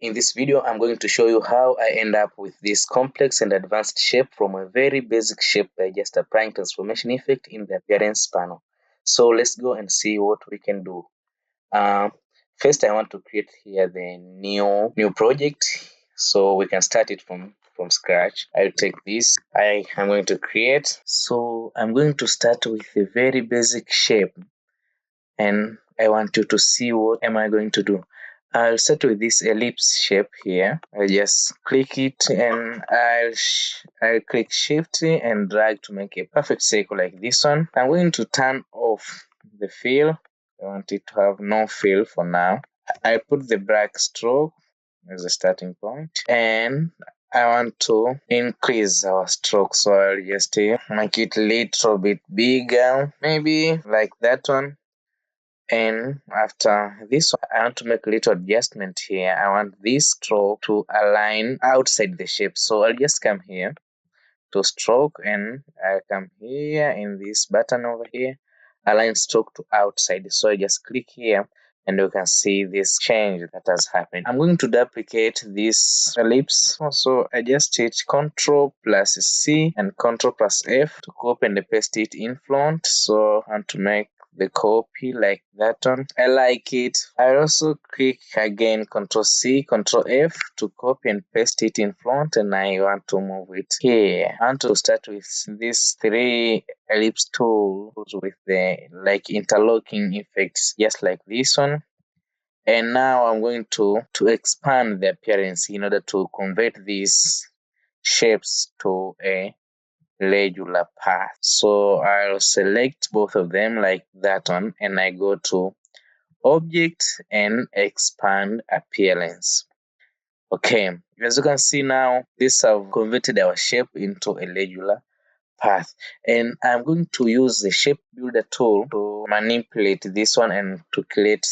In this video, I'm going to show you how I end up with this complex and advanced shape from a very basic shape by just applying transformation effect in the appearance panel. So let's go and see what we can do. First, I want to create here the new project, so we can start it from scratch. I'll take this. I am going to create. So I'm going to start with a very basic shape, and I want you to see what am I going to do. I'll start with this ellipse shape here. I just click it and I'll click shift and drag to make a perfect circle like this one. I'm going to turn off the fill. I want it to have no fill for now. I put the black stroke as a starting point, and I want to increase our stroke, so I'll just make it a little bit bigger, maybe like that one. And after this, I want to make a little adjustment here. I want this stroke to align outside the shape. So I'll just come here to stroke, and I'll come here in this button over here, align stroke to outside. So I just click here and you can see this change that has happened. I'm going to duplicate this ellipse. So I just hit Ctrl plus C and Ctrl plus F to copy and paste it in front. So I want to make the copy like that one. I like it. I also click again Ctrl C, Ctrl F to copy and paste it in front, and I want to move it here. I want to start with these three ellipse tools with the like interlocking effects, just like this one. And now I'm going to expand the appearance in order to convert these shapes to a regular path. So I'll select both of them like that one, and I go to object and expand appearance. Okay, as you can see now, this have converted our shape into a regular path, and I'm going to use the shape builder tool to manipulate this one and to create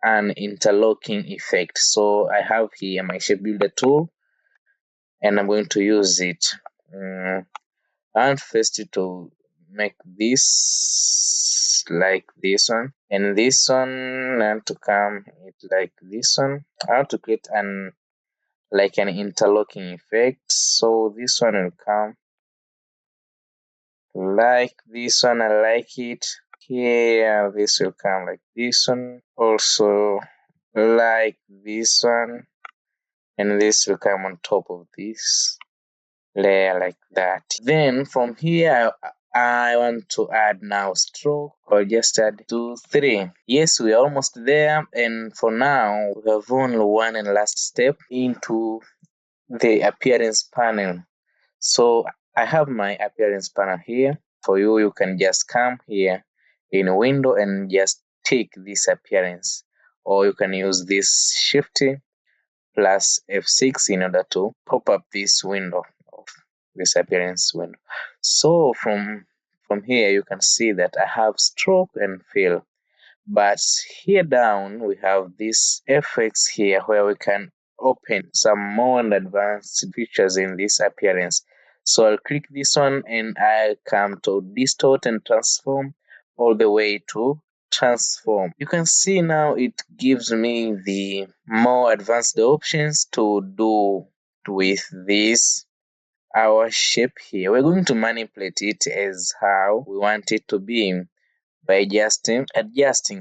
an interlocking effect. So I have here my shape builder tool, and I'm going to use it. And first to make this like this one, and this one, and to come it like this one. I want to create an interlocking effect. So this one will come like this one. I like it. Here this will come like this one, also like this one, and this will come on top of this layer like that. Then from here I want to add now stroke. I'll just add 2, 3. Yes, we are almost there, and for now we have only one and last step into the appearance panel. So I have my appearance panel here. For you, you can just come here in a window and just tick this appearance, or you can use this shift plus F6 in order to pop up this window of this appearance window. So from here you can see that I have stroke and fill, but here down we have this FX here where we can open some more advanced features in this appearance. So I'll click this one and I'll come to distort and transform all the way to transform. You can see now it gives me the more advanced options to do with this our shape here. We're going to manipulate it as how we want it to be by adjusting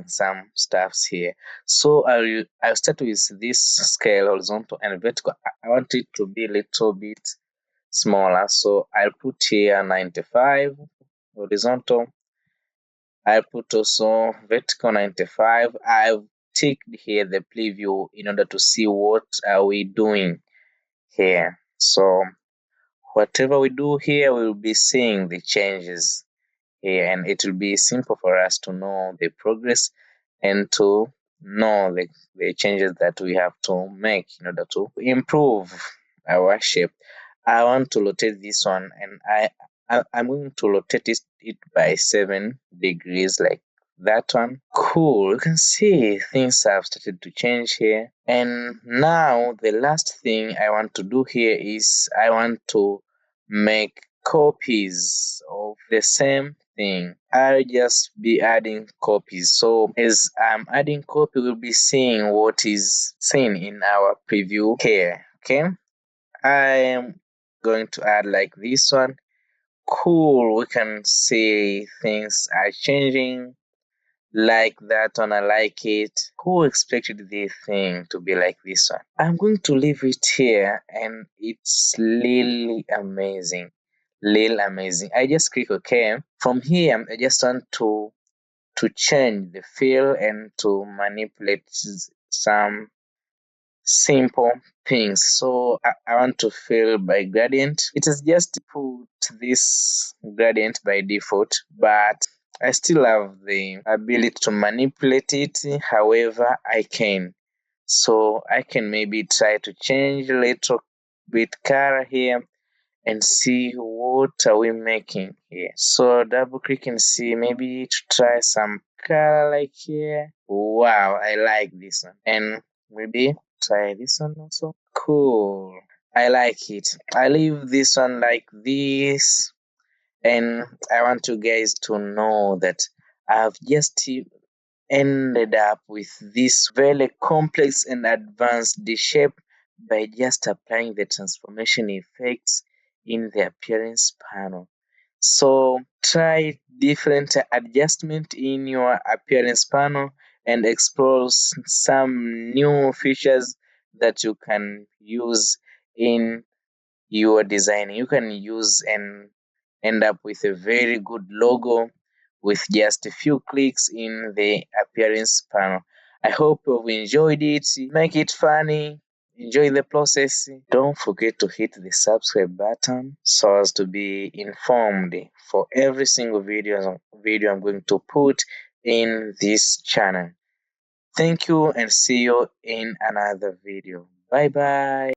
some stuffs here. So I'll start with this scale, horizontal and vertical. I want it to be a little bit smaller, so I'll put here 95 horizontal. I'll put also vertical 95. I've ticked here the preview in order to see what are we doing here. So whatever we do here, we'll be seeing the changes here, and it will be simple for us to know the progress and to know the changes that we have to make in order to improve our shape. I want to rotate this one, and I'm going to rotate it by 7 degrees like that one. Cool, you can see things have started to change here. And now the last thing I want to do here is I want to make copies of the same thing. I'll just be adding copies. So as I'm adding copy, we'll be seeing what is seen in our preview here. Okay. I am going to add like this one. Cool. We can see things are changing. Like that one, I like it. Who expected this thing to be like this one? I'm going to leave it here, and it's really amazing. Little amazing. I just click OK. From here, I just want to change the fill and to manipulate some simple things. So I want to fill by gradient. It is just put this gradient by default, but I still have the ability to manipulate it however I can. So I can maybe try to change a little bit color here and see what are we making here. So double click and see, maybe to try some color like here. Wow, I like this one. And maybe try this one also. Cool. I like it. I leave this one like this. And I want you guys to know that I've just ended up with this very complex and advanced shape by just applying the transformation effects in the appearance panel. So try different adjustment in your appearance panel and explore some new features that you can use in your design. You can use and end up with a very good logo with just a few clicks in the appearance panel. I hope you've enjoyed it. Make it funny. Enjoy the process. Don't forget to hit the subscribe button so as to be informed for every single video I'm going to put in this channel. Thank you and see you in another video. Bye bye.